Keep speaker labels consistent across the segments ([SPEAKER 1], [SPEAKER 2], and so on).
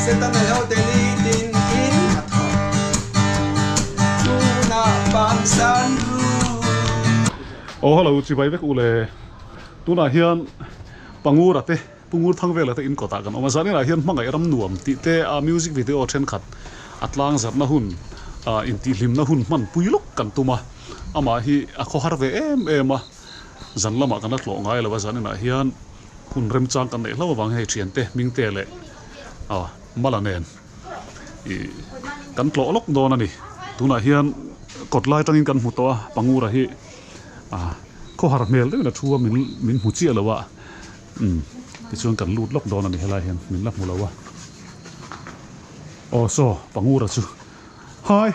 [SPEAKER 1] sẽ ta mày hậu tên đi tin in hạt thọ tu na ban san ru
[SPEAKER 2] hello chị bay vek ule tu na hian pangur ate pungur thangvel ate in kota kan oma zani na hian mangai ram nuam ti te a music video then khat atlang zarna hun in ti limna hun man puilok kan tuma ama hi a kho harve em a zanlama kan tlo ngai lawa zani na hian hun rem chang kan nei lawa wang hei thian te ming te le malanen i kan tlo lok don ani tuna hian kotlai tangin kan hmu to pangura hi kho har mel de na thua min hu chi lawa ti chuan kan lut lok don ani helai hian min la hmu lawa so pangura chu hi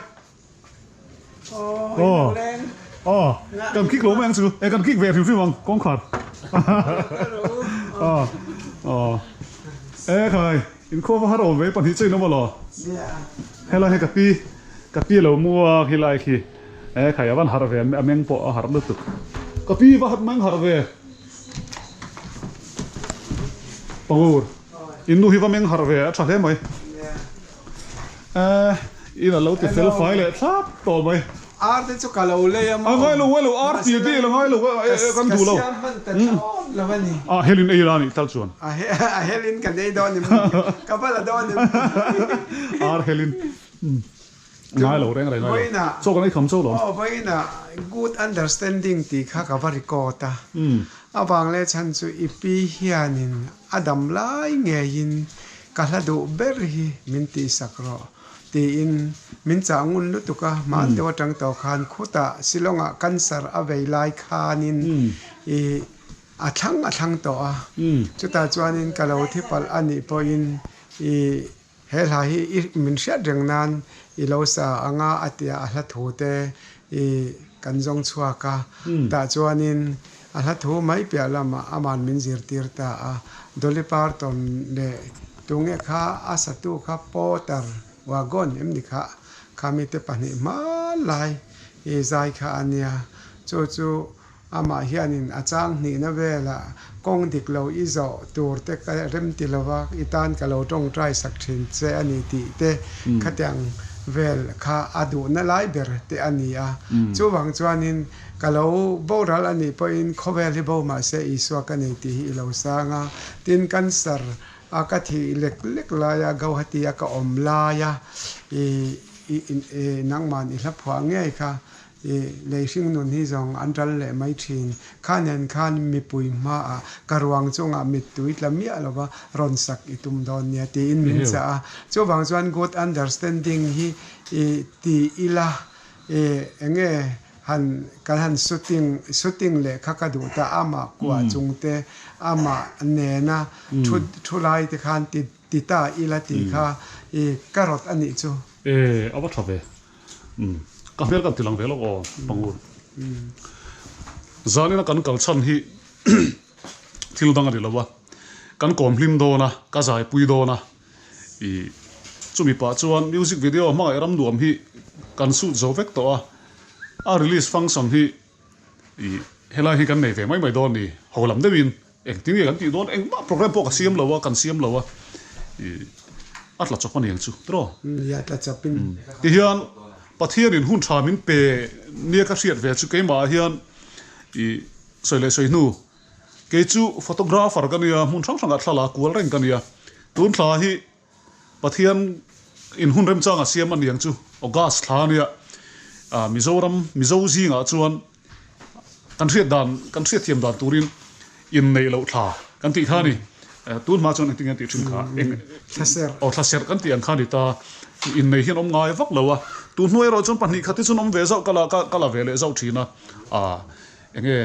[SPEAKER 2] kan kik lo mang chu kan kik ve thiu wang kong khat khai in kho va har om ve pan hi chei no ma lo helai he kapi lo mua hilai khi khai awan har ve ameng po har lu tu kapi va hat mang har ve pangur inu hi va meng har ve a tha he mai ina lo ti fel file le thap to mai
[SPEAKER 1] arte chu kalo le am
[SPEAKER 2] ngai lo art ti ti ngai lo kan du lo
[SPEAKER 1] lo vani
[SPEAKER 2] helin e rani tal chuan
[SPEAKER 1] helin kan dei don nim kapala don nim
[SPEAKER 2] helin ngai lo reng ngai so kan ai kham so lo
[SPEAKER 1] boina good understanding ti kha ka vari ko ta awang le chan chu ipi hianin adam lai nge in kala do ber hi min ti sakro ti in min changun lu tuka man dewa tang to khan khuta silonga cancer avei lai khanin e athang to chuta chuanin kalo thipal ani poin e hela hi min sha rengnan i lo sa anga atia ahla thote e kanjong chuaka ta chuanin ahla tho mai pya lama aman min zir tir ta a doli parton le tunge kha asatu kha potar wagon emni kha khami te pani ma lai e zai kha ania chu ama hianin achang ni na vela kong dik lo izo tur te ka rem ti lawa itan ka lo tong trai sak thin che ani ti te khatyang vel kha adu na lai ber te ania chu wang chuanin ka lo boral ani po in khovel hi bo ma se iswa ka nei ti hi lo sanga tin cancer akathi lek la ya gau hatia ka om la ya nangman i hla phwa nge kha leising nun hi zong anral le mai thin khan mi pui ma karwang chunga mit tuit lamia lova ron sak itum don nia ti in min cha chu wang chuan good understanding hi ti ila enge han shooting le khakadu ta ama kwa chungte ama nena thulai te khan ti ta ila ti kha karot ani chu
[SPEAKER 2] awa thabe ka hmel kan tilang velo pangur zanina kan kalchan hi thil dang ani lawa kan komhlim dona ka zai pui dona chumi pa chuan music video ma ram nuam hi kan su zo vek to a release function hi helai hi kan nei ve mai don ni holam dewin acting kan ti don eng ma program po ka siam lawa kan siam lawa atla chokpan yang chu tro
[SPEAKER 1] ya tla chapin
[SPEAKER 2] ti hian pathian in hun tha min pe nia ka hriat ve chu ke ma hian soi nu ke chu photographer kan ya mun thang thang thla la kual reng kan ya tun thla hi pathian in hun rem changa siam an yang chu august thla nia mizoram mizozi nga chuan kan hriat thiam dan turin in nei lo thla kan ti thani tun ma chuan ting ti thim kha thaser kan ti an khani ta in nei hian om ngai vak lowa tu hnoi ro chon pani khati chun om ve zau kala vele zau thina enge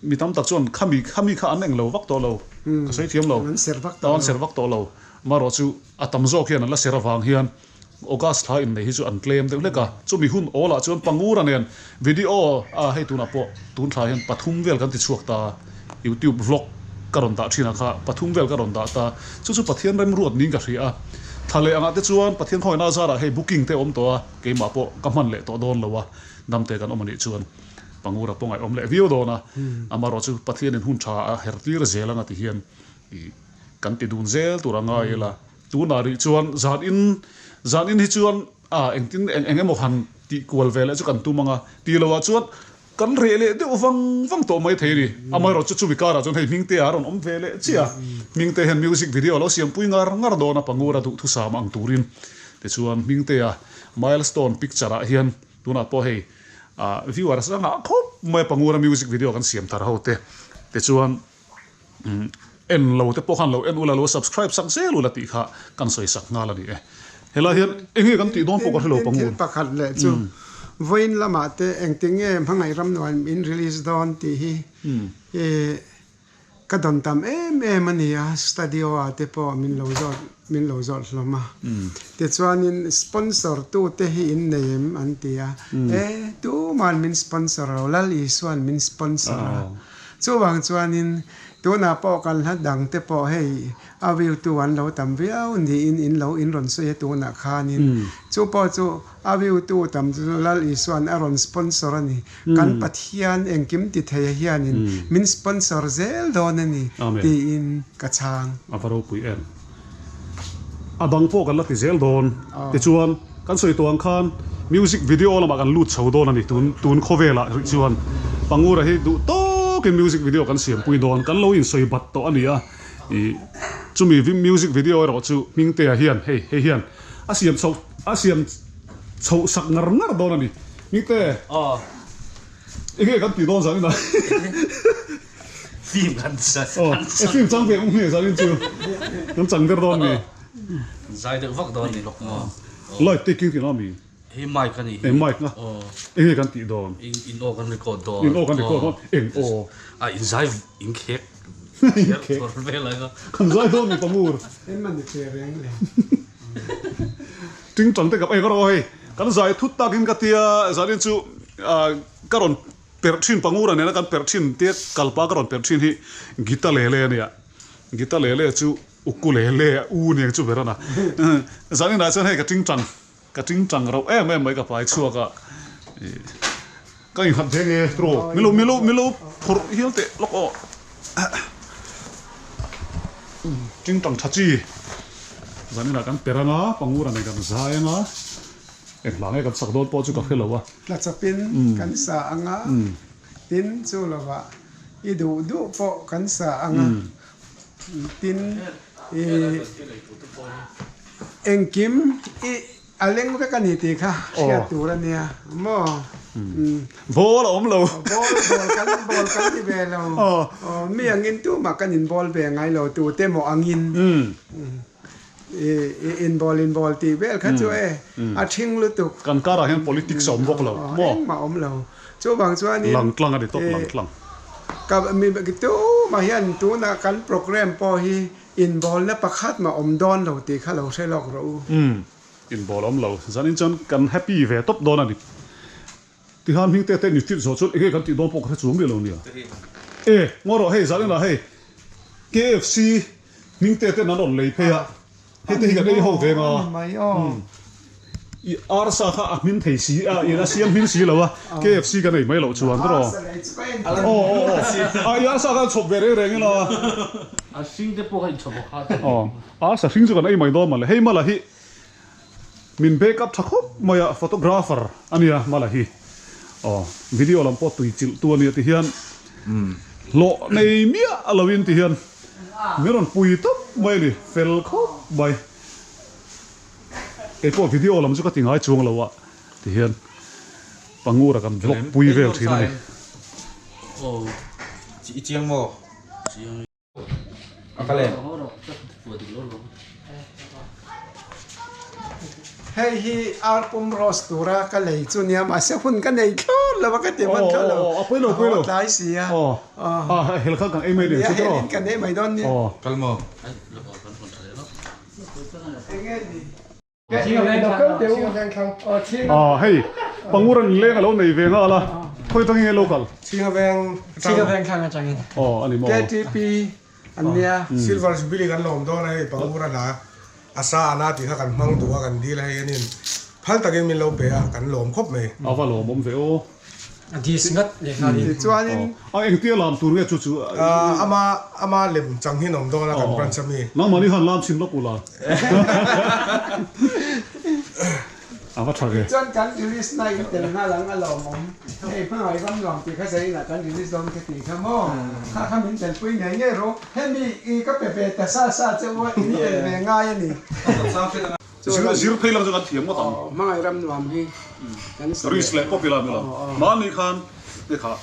[SPEAKER 2] mi tam tak chon khami kha an eng lo vak to lo ka sei thiam lo ser vak to lo ma ro chu atam zo khian la ser awang hian august tha in nei hi chu an claim de leka chu mi hun ola chon pangur anen video hei tuna po tun thla hian pathum vel kan ti chuak ta youtube vlog karon da thina kha pathum vel karon da ta chu pathian rem ruat ning ka hria thale anga te chuan pathian khoi na zara hei booking te om to ke ma po ka man le to don lowa namte kan omani chuan pangura pongai om le view dona amaro chu pathian in hun tha hertir zelanga ti hian kan ti dun zel turanga ila tu na ri chuan zan in hi chuan engtin engemo han ti kual vele chu kan tu manga ti lowa chuan kan rele de wang to mai thei ni amai ro chu bikara chon hei mingte aron om vele chia mingte hen music video lo siam pui ngar do na pangura tu thu sam ang turin te chuan mingte milestone picture a hian tuna po hei viewers anga khop mai pangura music video kan siam tar hote te chuan en lo te pokhan lo en ula lo subscribe sang se lu la ti kha kan soi sak nga la ni hela hian engi kan ti don pokha lo pangun
[SPEAKER 1] pakhat le chu voin lama te engting e mhangai ram nuan in release don ti hi ka don tam mania studio ate po min lo zot hloma te chuan in sponsor tu te hi in name an tia tu man min sponsor lal i swan min sponsor chu wang chuan in tu na po kan la dang te po hei awiu tu an lo tam viau ni in lo in ron se tu na khanin chu po chu awiu tu tam chu lal i swan aron sponsor ani kan pathian engkim ti thei hianin min sponsor zel don ani ti in ka chang
[SPEAKER 2] avaro pui en abang po kan la ti zel don ti chuan kan soi tuang khan music video lama kan lut chho don ani tun khovela chuan pangura hi du to ke music video kan siam pui don kan lo in soi bat to ania I chumi music video ro chu mingte hian hei hian asiam chho sak ngar don ani mingte ege kan ti don sang na
[SPEAKER 3] phim kan sa
[SPEAKER 2] phim chang ve nge sa rin chu kan chang der don ni
[SPEAKER 3] zai de vak don ni lok mo
[SPEAKER 2] lai taking ti na mi
[SPEAKER 3] he mic kan ni
[SPEAKER 2] mic na ege kan ti don
[SPEAKER 3] in o kan record don
[SPEAKER 2] in o kan record don en o
[SPEAKER 3] in zai in kek for vela ga
[SPEAKER 2] kan zai don ni pamur
[SPEAKER 1] en man te reng le
[SPEAKER 2] ting chang te ka ai ro hei kan zai thut takin ka tia zarin chu karon perthin pangura ne na kan perthin te kalpa karon perthin hi gita lele ania gita lele chu ukulele u ne chu berana zarin na chan hei ka ting chang ro mai ka pai chu ka ka in hat thenge tro milo phur hial te lok o ting chang thachi zanin na kan peranga pangura ne kan zaenga eklange kan sakdon po chu ka khelawa
[SPEAKER 1] la chapin kan sa anga tin chu lawa I du po kan sa anga tin engkim aleng ka kaniti kha sia turania mo
[SPEAKER 2] bol om lo
[SPEAKER 1] bol kan ti be lo mi angin tu ma kan in bol be ngai lo tu te mo angin in ball ti bel kha chu a thing lu tu
[SPEAKER 2] kan kara hen politics om bok lo mo
[SPEAKER 1] ma om lo chu bang chuan ni
[SPEAKER 2] lang tlang adi top lang tlang
[SPEAKER 1] ka mi ba tu ma hian tu na kan program po hi in ball na pakhat ma om don lo ti kha lo se lok ro
[SPEAKER 2] in bol om lo zanin chon kan happy ve top don ani ti han hing te ni tit zo chul e kan ti don pok kha chung be lo nia ngoro hei zanin la hei KFC hing te nan on lei phe ya hei te hi kan ei ho ve nga
[SPEAKER 1] mai
[SPEAKER 2] I arsa kha akmin thei si ira siam hin si lo wa KFC kan ei mai lo chuan ro arsa kan chop ve re ngi lo
[SPEAKER 3] a sing de po hai chobo kha
[SPEAKER 2] arsa hing chu kan ei mai do ma le hei mala hi min backup thakop maya photographer ania mala hi video lam po tui chil tu ani ti hian lo nei mia alawin ti hian meron pui top mai ni fel kho bai e po video lam chu ka tingai chung lawa ti hian pangura kan vlog pui vel thin ani
[SPEAKER 4] chị chiang mo
[SPEAKER 3] chiang
[SPEAKER 4] akale
[SPEAKER 1] hei hi album rostura ka lei chu nia ma se hun ka nei kho la ba ka te man kha lo
[SPEAKER 2] apelo
[SPEAKER 1] lai sia
[SPEAKER 2] hel kha kan ei mai de
[SPEAKER 1] ya
[SPEAKER 2] chu ro
[SPEAKER 1] helin ka nei mai don ni
[SPEAKER 4] kalmo
[SPEAKER 2] hei panguran lenga lo nei ve nga la khoi tangi local
[SPEAKER 1] Singa veng khang changin
[SPEAKER 2] ani mo
[SPEAKER 1] KTP ania
[SPEAKER 5] silver jubilee kan lom don ai pangura la asa ana ti kan mang tu kan di lai anin phal takin min lo pe kan lom khop me
[SPEAKER 2] awa lo mom ve o
[SPEAKER 6] อันที่สิงัดเลยครับ
[SPEAKER 1] ti chuanin
[SPEAKER 2] anh tia làm tour nghe chú chú
[SPEAKER 5] ama lem chang hi nom do na kan pran chami
[SPEAKER 2] nang mani han lam chim lo kula ama thage
[SPEAKER 1] chuan kan release na in tel na lang alom om ei phai ram lom ti kha sei na kan release dom ke ti khamo kha min tel pui nei nge ro hemi I ka pe ta sa che wa in tel me nga ya ni
[SPEAKER 2] zir phei lang jangan thiam ma tam
[SPEAKER 1] mangai ram nuam hi kan
[SPEAKER 2] ris le popular mila mani khan de kha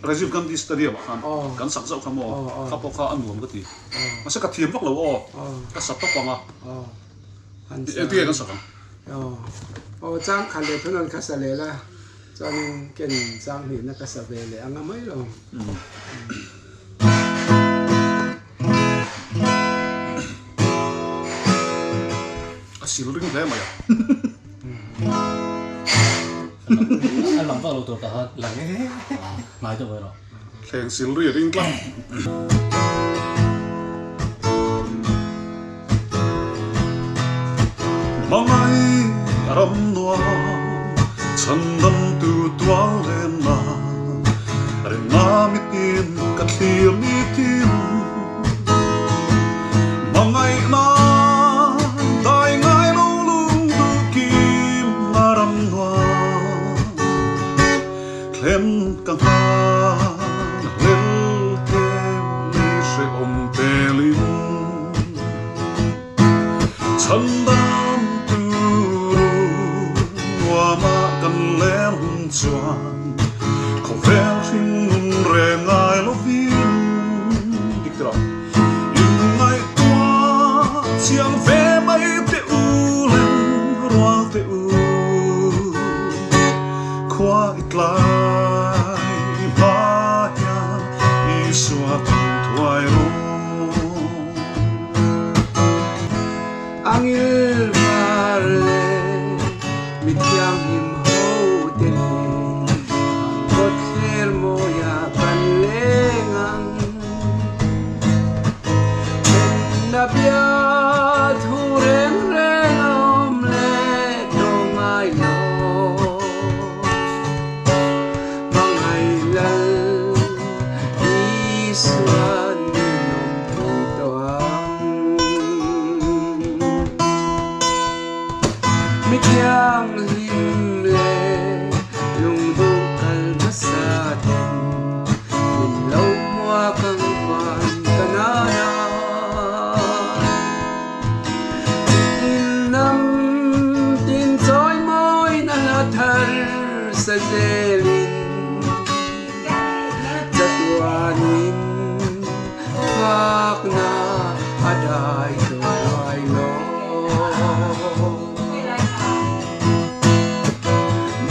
[SPEAKER 2] Rajiv Gandhi Stadium khan kan sak zau khamo kha po kha anuam ka ti ma se ka thiam vak lo ka sat to panga ti kan sak
[SPEAKER 1] chang khale thunan kha sa le la chuan ken chang hi na ka sa ve le anga mai lo
[SPEAKER 2] asil ring le ma ya
[SPEAKER 3] anh làm vào đầu ta là cái nói cho vậy rồi
[SPEAKER 2] theng sil ri ring tlang mangai ram noa chandam tu tual le na re na mitin ka thlir mitin mangai na dai ngai lo lung du kim ram noa klem ka ha lel tem ni se om telin chandam tu wa ma kan len chuan ko vel hring re ngai lo vin dikra in ngai tua chiang ve mai te u len ro te u kwa itlai ba ya iswa tuai ro
[SPEAKER 1] angil varle mityang him ho ten kot kher moya panlengang na bia thureng reng om le dongai lo mangai lal iswan nom toang mikyang lim le lung du kal masatin min lo mua kang kwan kanana in nam tin choi moi na la thar sa zelin chatuanin phak na adai toai lo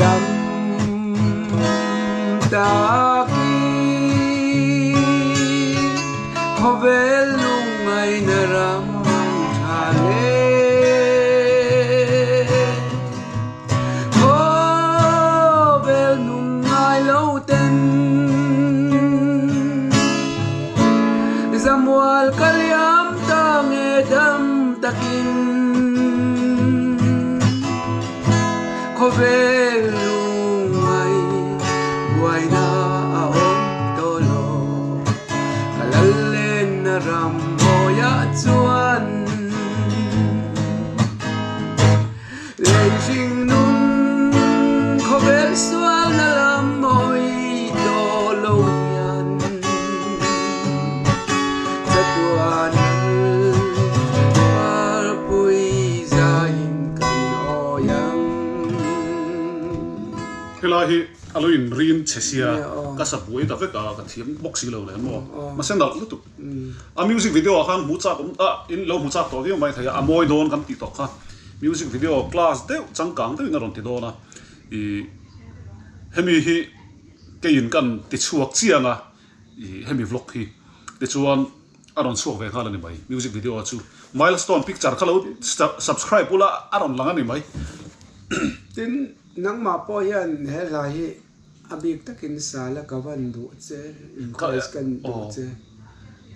[SPEAKER 1] dam taki hovelung ay naram thale hovelung ay lauten zamwal kalyam tange dam takin hovelung ay buhay na aom tolo kalalen na ramboya chuan leijing nun hovel sual na lamoy tolo yan chatuan palpuy zain kanoyang
[SPEAKER 2] helahi aloin rin chesia ka sapui ta veka ka thiam boxi lo le mo ma sen dal lutu a music video khan mu cha in lo mu cha to vi mai thaya amoi don kan ti to kha music video class de changkang de ngaron ti dona I hemi hi ke in kan ti chuak chianga I hemi vlog hi ti chuan aron chuak ve khala ni mai music video chu milestone picture khalo subscribe pula aron langa ni mai
[SPEAKER 1] tin nang ma po yan he lai abik takin sala kawan du che in khois kan du che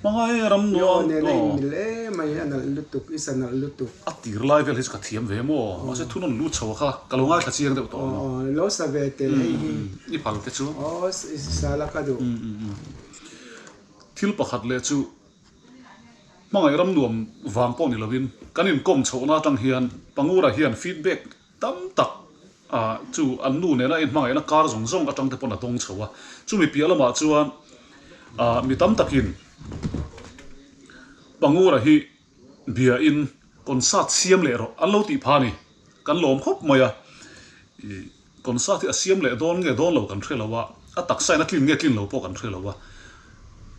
[SPEAKER 2] mangai ram
[SPEAKER 1] yo
[SPEAKER 2] nuam
[SPEAKER 1] ne nei mile mai anal lutuk isanal lutuk
[SPEAKER 2] atir lai vel his ka thiam ve mo ma se thunon lu chaw kha kalunga kha chiang de to
[SPEAKER 1] lo sa ve te
[SPEAKER 2] i phal te chu
[SPEAKER 1] sala ka do
[SPEAKER 2] thil pakhat le chu mangai ram nuam wang po ni lovin kanin kom chona tang hian pangura hian feedback tam tak chu an nu ne na in mangai na kar zong zong atang te pon atong chawa chu mi piala ma chuan mi tam takin pangura hi bia in concert siam le ro an lo ti phani kan lom khop maya concert hi asiam le don lo kan threlowa a taksai na klin nge klin lo po kan threlowa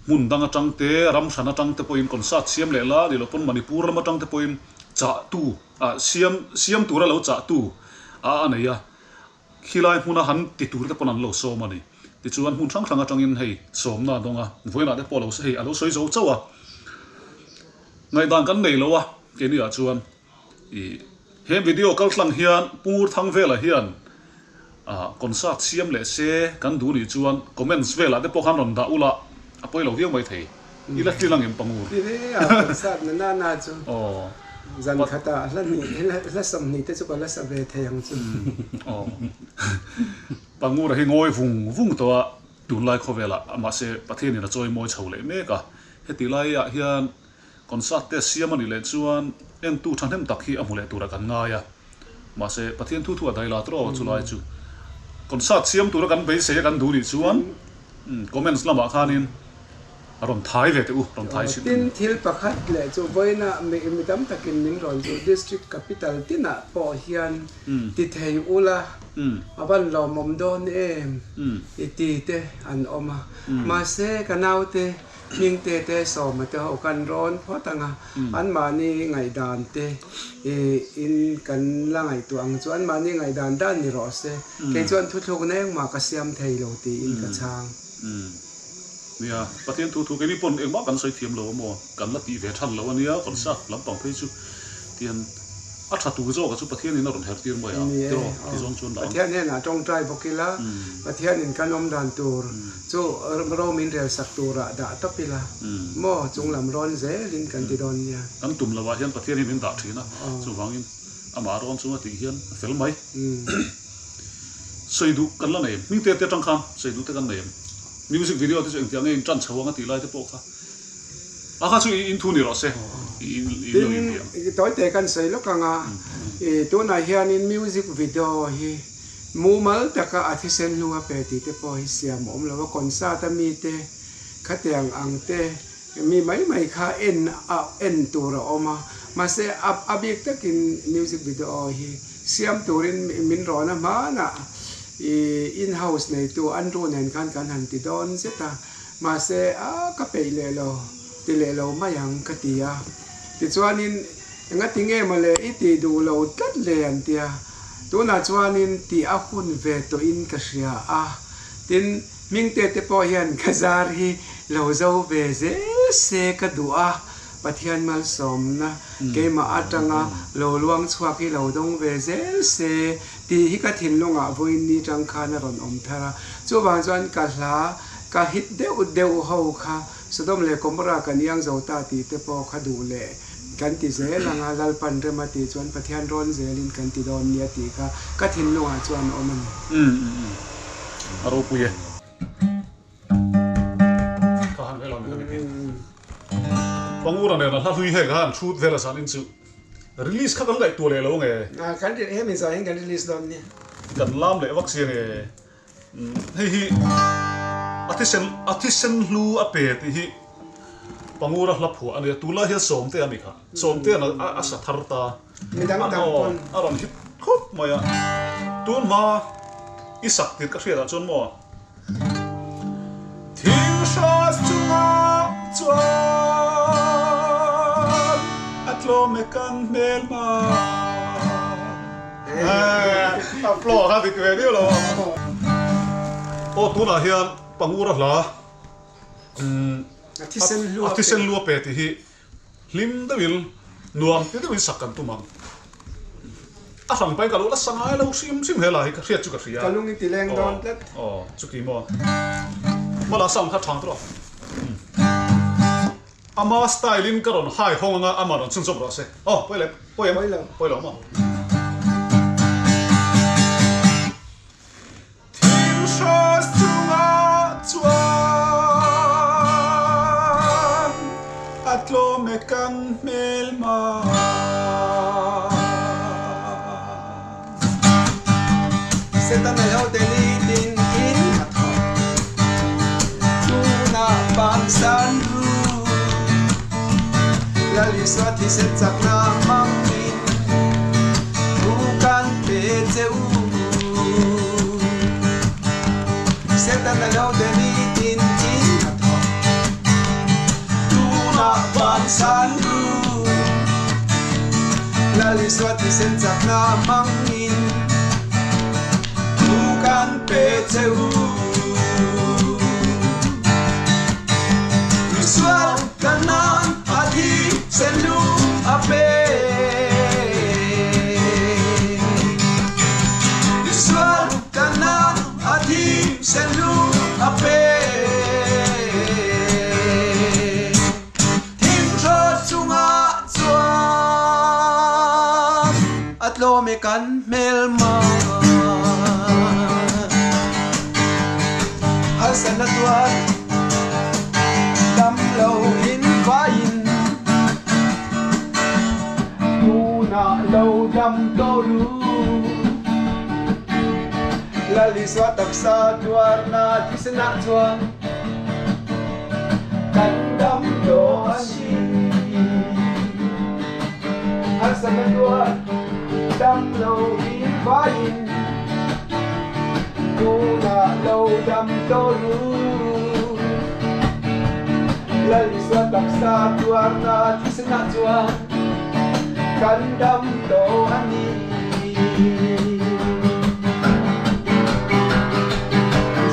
[SPEAKER 2] mun dang atang te ram sana tang te poin concert siam le la di lo pon manipur ram atang te poin cha tu siam tu ra lo cha tu aneya khilai huna han ti tur te pon an lo so mani ti chuan hun thang thang atang in hei som na donga voina de polo hei alo soi zo chawa ngai dan kan nei lo wa ke ni a chuan he video kal tlang hian pur thang vela hian concert siam le se kan du ni chuan comments vela de po khan ron da ula apoi lo viang mai thei ila tlilang em pangur
[SPEAKER 1] concert na chu zan khata la sam ni te chu ka la sa ve theyang chu
[SPEAKER 2] pangur hi ngoi vung to tun lai khovela ama se pathian ina choi moi chho le me ka heti lai a hian concert te siam ani le chuan en tu thanem tak hi amule tura kan nga ya ma se pathian thu dai la tro chu lai chu concert siam tura kan be se kan du ni chuan comments lama khanin ron thai ve te ron thai sin
[SPEAKER 1] tin thil pakhat le chu voina mi dam takin min ron chu district capital tina po hian ti thei ula aban lo mom don iti te an oma ma se kanau te ming te so ma te ho kan ron photanga an mani ngai dan te in kan la ngai tu ang chuan mani ngai dan ni ro se ke chuan thu thuk neng ma ka siam thei lo ti in ka chang
[SPEAKER 2] nia pathian thu ke ni pon engma kan soi thiam lo mo kan la ti ve than lo ania kon sa lam pang phei chu tian a tha tu zo ka chu pathian in ron her tir mo ya tro ti zong chun la
[SPEAKER 1] pathian ne na tong trai bokila pathian in kanom dan tur chu ro min rel sak tura da topila mo chung lam ron ze lin kan ti don nia
[SPEAKER 2] kan tum lawa hian pathian in da thina chu wangin ama ron chu ti hian fel mai seidu kan la nei mi te tang kham seidu te kan nei music video te cheng tiang in chan chawanga ti lai te po kha aha chu in thu ni ro se in
[SPEAKER 1] toy te kan sei lo kanga to na hian in music video hi mumal taka athisen lunga pe ti te po hi siam om lo concert mi te khatiang ang te mi mai kha en tur oma ma se abik takin music video hi siam turin min rona ma na in house nei tu andro nen kan han ti don zeta ma se ka pe le lo ti le lo mayang ka tia ti chuanin nga tinge male iti du lo tat le an tia tu na chuanin ti a hun ve to in ka sia tin ming te po hian khazar hi lo zo ve ze se ka dua pathian mal som na ke ma atanga lo luang chhuak hi lo dong ve zel se ti hi ka thin longa voin ni tang khana ron om thara chu wang chuan ka hla ka hit deu ho kha sodom le komra kan yang zo ta ti te po kha du le kan ti zel langa lal pan re ma ti chuan pathian ron zelin kan ti don nia ti ka thin longa chuan om an
[SPEAKER 2] aro puye ka han velon ni pangura ne na la hui he gan shoot vela san in chu release kha kan gai to le lo nge
[SPEAKER 1] kan ri he mi sa hin kan release don ni
[SPEAKER 2] kan lam le vak siang e hi atisen lu ape ti hi pangura hla phu ani tula hi som te ani kha som te na asa tharta
[SPEAKER 1] mi dang pon
[SPEAKER 2] aron hit khop maya tun ma isak tit ka hria chon mo thing shas chunga chuan atlo me kan mel ma aplo ha ti kwe ni lo o tuna hian pangura hla atisen lu pe ti hi lim dawil nuam ti dawil sakan tumang a sang pai ka lo la sangai lo sim hela hi ka hriat chu ka hria
[SPEAKER 1] kalung ti leng don tlet
[SPEAKER 2] chu ki mo mala sam kha thang tro ama style in karon hai honga ama ron chunchop ro se poi lo ma tim shos tunga chuan atlo me kan mel ma
[SPEAKER 1] setan na lo deli din in atho tuna bang san ru lali swati set sak na mangin bukan pezeu setan na lo deli din in atho tuna bang san ru lali swati set sak na mangin bukan pezeu visual kanan hati selu ape visual kanan hati selu ape tim ro sunga chuan atlo me kan melma sana tuan dam lâu in vain tu na lâu dam to lu lali swa taksa tuar na tisna chuan kan dam do asi sana tuan dam lâu in vain tu na lâu dam to lu lali swa taksa tuar na tisna chuan kan dam to ani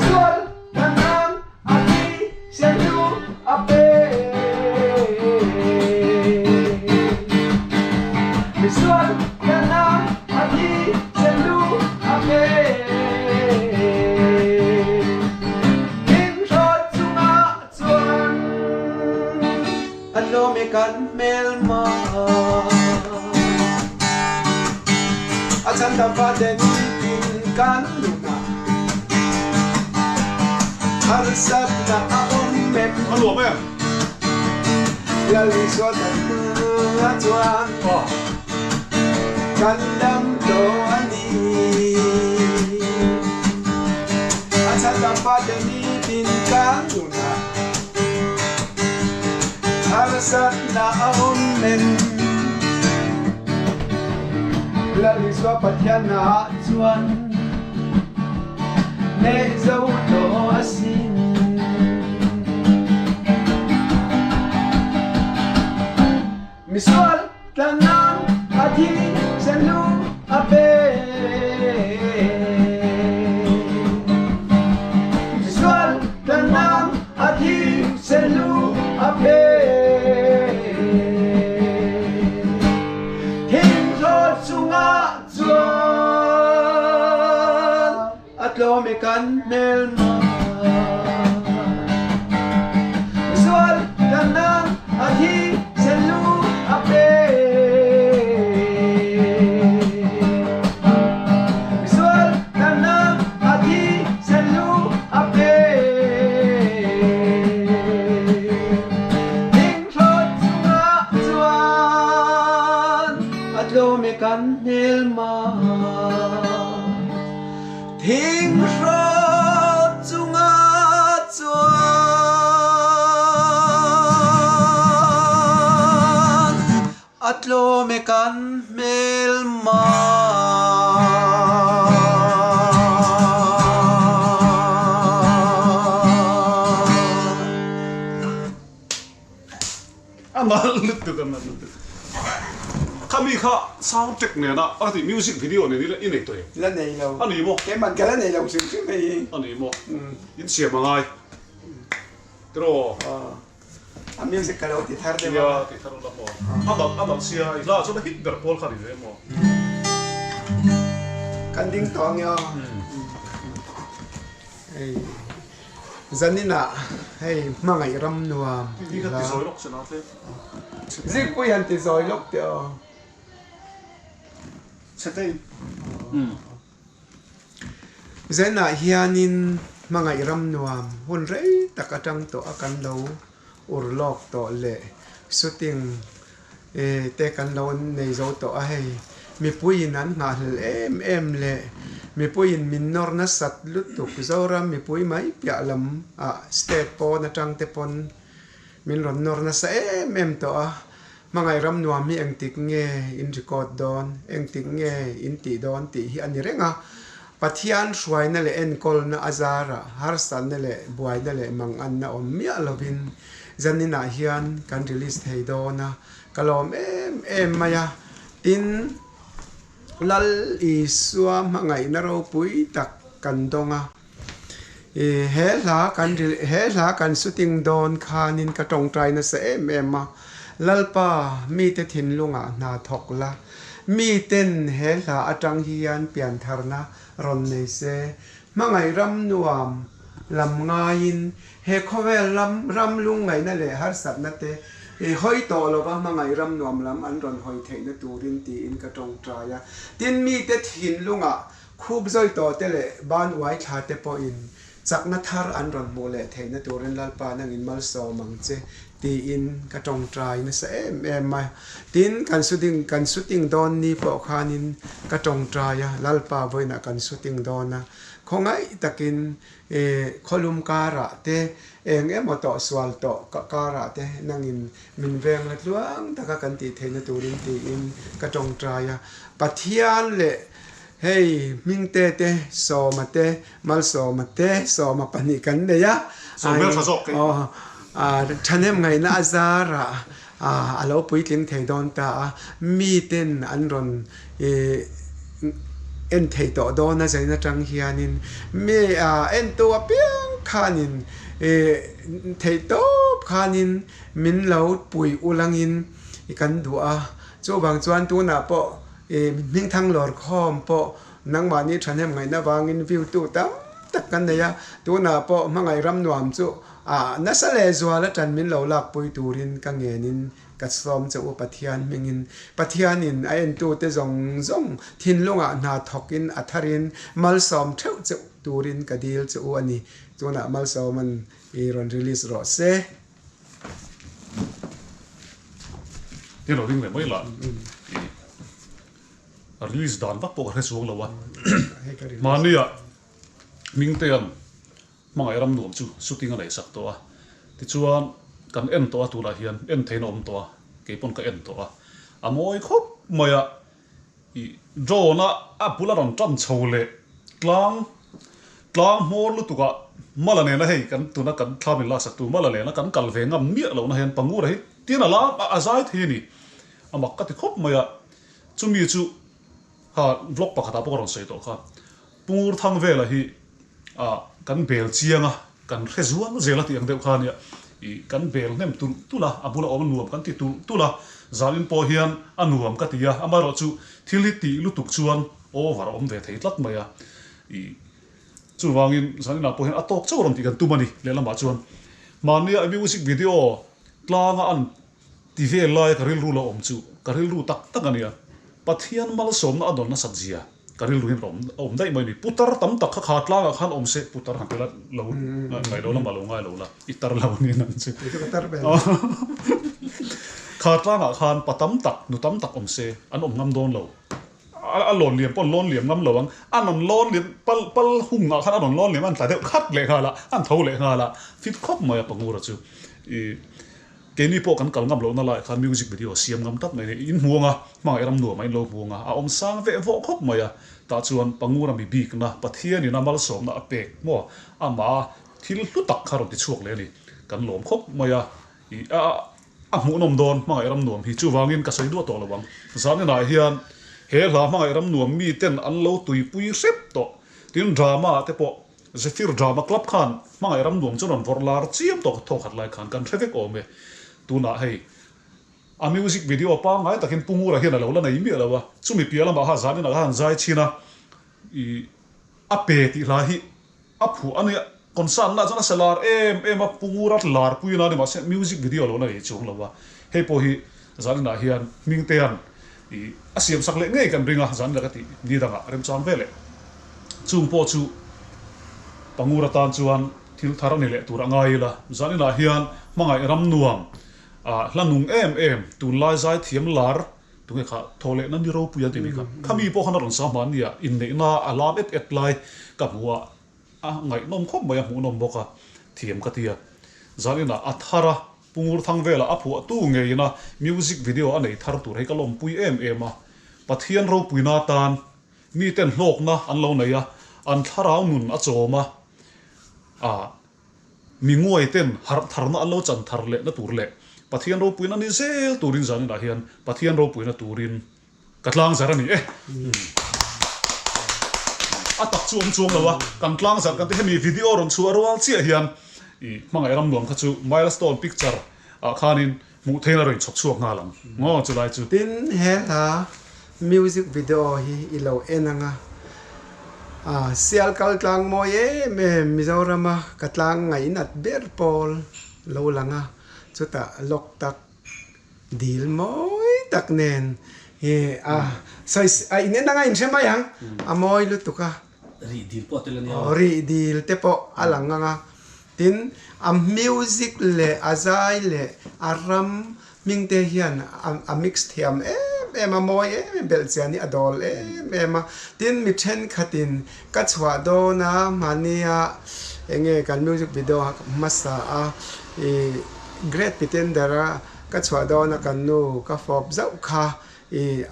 [SPEAKER 1] sual kanan ati selu ape sual kanan ati selu ape atlo me kan melma achan da paden tin kan luna har sat na aum mem
[SPEAKER 2] alo me
[SPEAKER 1] lali so ta chuan kan dam do ani achan da paden tin kan luna Harsat na aum men lali swa patyan na chuan ne zau to asin miswal tanan ati selu ape miswal tanan ati selu ape atlo me kan melma sual kanan ati selu ape sual kanan ati selu ape ding shot sunga chuan atlo me kan melma thing ro chunga chuan atlo me kan melma
[SPEAKER 2] ama lutu kan lutu kami kha sound check ne na ati music video ne ni in ek to
[SPEAKER 1] la nei lo
[SPEAKER 2] ani mo
[SPEAKER 1] cái mặt cái này lòng sừng sững này
[SPEAKER 2] ani mo in sia mangai tro
[SPEAKER 1] music cái đó thì thar de
[SPEAKER 2] ya ti tharo la mo ama sia ila so hit gar pol khari re mo
[SPEAKER 1] kan ding tong yo zanina hey mangai ram nuam
[SPEAKER 2] Đi cái tí rồi lọc sẽ nói thế.
[SPEAKER 1] zik pui han ti zoi lok teo
[SPEAKER 2] Sẽ đây.
[SPEAKER 1] zena hianin mangai ram nuam hun rei takatang to akan lo urlok to le shooting te kan lo nei zo to a hei mi puin an nga em le mi puin min nor na sat lutuk zora mi pui mai pya lam a state po na tang te pon min ron nor na sa em to a mangai ram nuam mi eng tik nge in record don eng tik nge in ti don ti hi ani renga pathian shwai na le en kol na azara har san na le buai na le mang an na om mi alovin zanina hian kan release thei do na kalom em maya tin lal i suwa mangai na ro pui tak kan donga he la kan shooting don khanin ka tong trai na se em ma lalpa mi te thin lunga na thok la mi ten he la atang hian pian tharna ron nei se mangai ram nuam lam ngain he khovel ram lung ngai na le har sat na te hoi to lo ba mangai ram nuam lam an ron hoi thei na turin ti in ka tong traya tin mi te thin lunga khub zoi to te le ban wai tha te po in chak na thar an ron mo le thei na turin lalpa nang in mal so mang che ti in ka tong trai na sa em mai tin kan shooting don ni po khanin ka tong traya lalpa voina kan shooting don na khongai takin kholum kara te eng emoto swal to kara te nangin min veng la tluang taka kan ti theina turin ti in ka tong traya pathian le hey mingte te so mate mal so mate so ma pani kan ne ya
[SPEAKER 2] So mel sa sok.
[SPEAKER 1] chanem ngai na azara alo pui tling thei don ta mi ten an ron en thei to do na zaina tang hianin me en to piang khanin thei to khanin min lo pui ulangin kan dua cho bang chuan tu na po ming thang lor khom po nang ma ni thanem ngai na wangin view tu tam tak kan ne ya tu na po mangai ram nuam chu nasale zuala tan min lo lak pui turin ka ngenin ka som che u pathian mingin pathianin a en tu te zong thin lunga na thokin atharin mal som theu che turin ka dil che u ani tuna mal som man i ron release ro se
[SPEAKER 2] Thế nó đinh lại mấy lần. Release đàn bắt bộ cái xuống là vậy. Mà nè, mình tiền mangai ram nuam chu shooting a nei sak to a ti chuan kan en to a tu la hian en thein om to a ke pon ka en to a amoi khop maya I drone a pula ron tram chole tlang mor lu tu ka mala ne na hei kan tu na kan thamin la sak tu mala le na kan kal ve ngam mi lo na hen pangu ra hi tina la a zai the ni amak ka ti khop maya chumi chu ha vlog pakata po ron sei to kha pur thang ve la hi kan bel chianga kan rezuan zela ti ang deuh khan ya I kan bel nem tu la abula om nuam kan ti tu la zalin po hian anuam ka tia amaro chu thili ti lutuk chuan over om ve thei tlat maya I chu wangin zalina po hian atok chorom ti kan tumani lelama chuan mania music video tlanga an ti ve lai ka ril ru la om chu ka ril ru tak ania pathian mal som na adon na sajia karil ruin rom om dai mai ni putar tam tak kha tla khan om se putar han pela lo ngai lo la malo ngai lo la itar lo ni nan che kha tla khan patam tak nu tam tak om se an om ngam don lo a lon liam pon lon liam ngam lo ang an on lon liam pal hung nga khan an lon liam an ta de khat le khala an tho le khala fit khop mai pangura chu I keni po kan kal ngam lo na la khan music video siam ngam tak mai in huanga ma eram nu mai lo huanga a om sang ve vo khop maya ta chuan pangura mi bik na pathian in amal som na apek mo ama thil lu tak kharon ti chuak le ni kan lom khop maya I a mu nom don ma eram nuam hi chu wangin ka sei do to lawang zan na hian he la ma eram nuam mi ten an lo tui pui sep to tin drama te po zefir drama club khan ma eram nuam chuan vorlar chiam to tho khat lai khan kan thevek ome tuna hei a music video pa ngai takin pungura hian lo la nei mi lawa chumi piala ma ha zani na han zai china I a pe ti la hi a phu ania concern na chana salar em a pungurat lar puina ni ma se music video lo na hi chung lo wa he po hi zan na hian ming te an I asiam sak le ngei kan ringa zan la ti ni danga rem chang vele chung po chu pangura tan chuan thil thar ni le tur angai la zan na hian mangai ram nuam a hlanung em tun lai zai thiam lar tu kha thole nan ni ro puya ti mi kha khami po khana ron sa man nia in nei na alam et lai ka huwa a ngai nom khop mai hu nom boka thiam ka tia zalina athara pungur thang vela apu tu ngei na music video anei thar tur he kalom pui em a pathian ro puina tan mi ten hlok na an lo nei a an tharau nun a choma a mi ngoi ten har tharna an lo chan thar le na tur le pathian ro puina ni zel turin zan da hian pathian ro puina turin katlang zarani atak chuam lawa kan tlang zar kan te hemi video ron chu arwal chi hian I mangai ram nuam kha chu milestone picture a khanin mu theina rin chok chuak nga lam ngo chu lai chu
[SPEAKER 1] tin he la music video hi ilo enanga sial kal tlang mo ye me mizorama katlang ngai nat ber pol lo langa chuta lok tak dil moi tak nen he sai inen nga in sema yang amoy lutuka
[SPEAKER 3] ri dil po tele ni
[SPEAKER 1] ri dil te po alanga nga tin music le azai le aram ming te hian mix thiam em amoy bel chani adol em tin mi then khatin ka chwa do na mania enge kan music video masa great pitendera ka chwa do na kan nu ka fop zau kha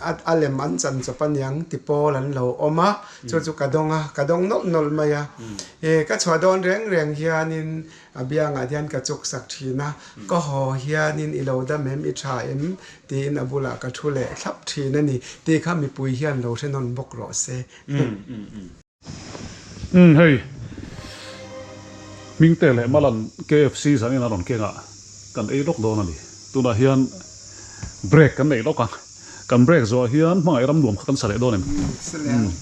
[SPEAKER 1] at alem an chan chopan yang tipol an lo oma chu kadong nol maya ka chwa don reng hianin abiang adian ka chuk sak thina ko ho hianin ilo da mem I tha em tin abula ka thule thlap thina ni ti kha mi pui hian lo thenon bok ro se
[SPEAKER 2] hey ming te le malan KFC zani na ron kenga kan ei lok do na ni tuna hian break kan nei loka kan break zo hian mangai ram nuam khan sale do nem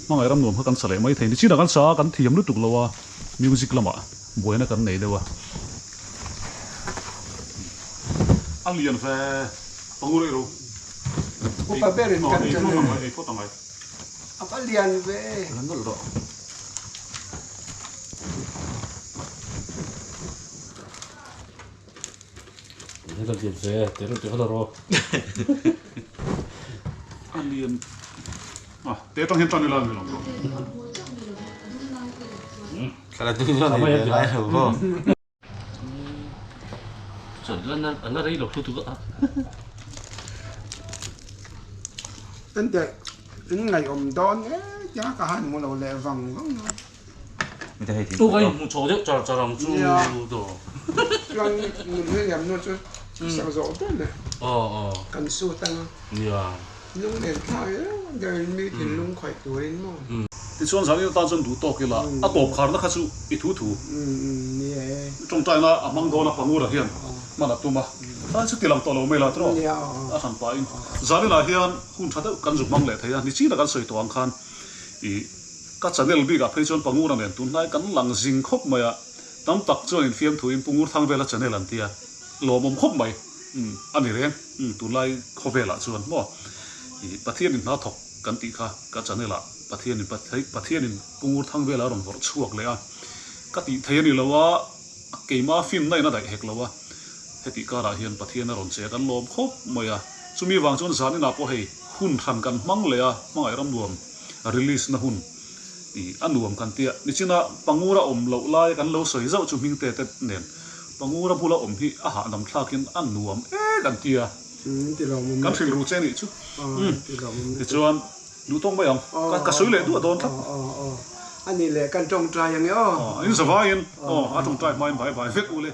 [SPEAKER 2] mangai ram nuam khan sale mai thein chi da kan sa kan thiam lu tuk lawa music lama boina kan nei dewa alian fe pangure ro
[SPEAKER 1] upa berin kan
[SPEAKER 2] ei
[SPEAKER 1] chan
[SPEAKER 2] ei fotangai
[SPEAKER 1] apalian ve
[SPEAKER 2] landol ro
[SPEAKER 3] ni dal dil fe teru te hala ro
[SPEAKER 2] alian te tong hen tan ni la mi lo
[SPEAKER 4] Kalau tu kan dia lain apa?
[SPEAKER 3] so ana ri lo tu ka
[SPEAKER 1] tan te ngai om don ya ka han mo lo le wang
[SPEAKER 4] Kita hei
[SPEAKER 3] tu kai mu cho de cha ram chu do
[SPEAKER 1] chuan mun he yam no chu sa zo ten kan su tang
[SPEAKER 3] ya
[SPEAKER 1] lung nen thai der mi tin lung khoi tuin mo
[SPEAKER 2] ti chuan zani ta chon du to kila a top khar na kha chu I thu
[SPEAKER 1] ni
[SPEAKER 2] trong tai na amang do na pangura hian mana tuma ta chu tilang to lo me la tro
[SPEAKER 1] ya
[SPEAKER 2] a khan pa in zani na hian hun thada kan zu mang le thaya ni chi da kan soi to ang khan I ka channel bi ga phei chon pangura nen tun lai kan lang jing khop maya tam tak chon in fiam thu in pungur thang vela channel an tia lo mom khop mai ani reng tu lai khovela chuan mo I pathian in na thok kan ti kha ka channela pathian in pungur thang vela ron vor chuak le a ka ti thei ni lawa keima film nai na dai hek lawa heti kara hian pathian ron che kan lom khop moya chumi wang chon zan na po hei hun than kan mang le a mangai ram nuam release na hun I anuam kan tia ni china pangura om lo lai kan lo soi zau chu ming te nen pangura bula om hi a ha nam thlakin anuam kan tia
[SPEAKER 1] ti lo mum
[SPEAKER 2] kan thil ru che ni chu
[SPEAKER 1] ti lo mum
[SPEAKER 2] ti chuan du tong ba yang ka soi le du don thap
[SPEAKER 1] ani le kan tong trai yang yo
[SPEAKER 2] in sa vai in a tong trai mai vek ule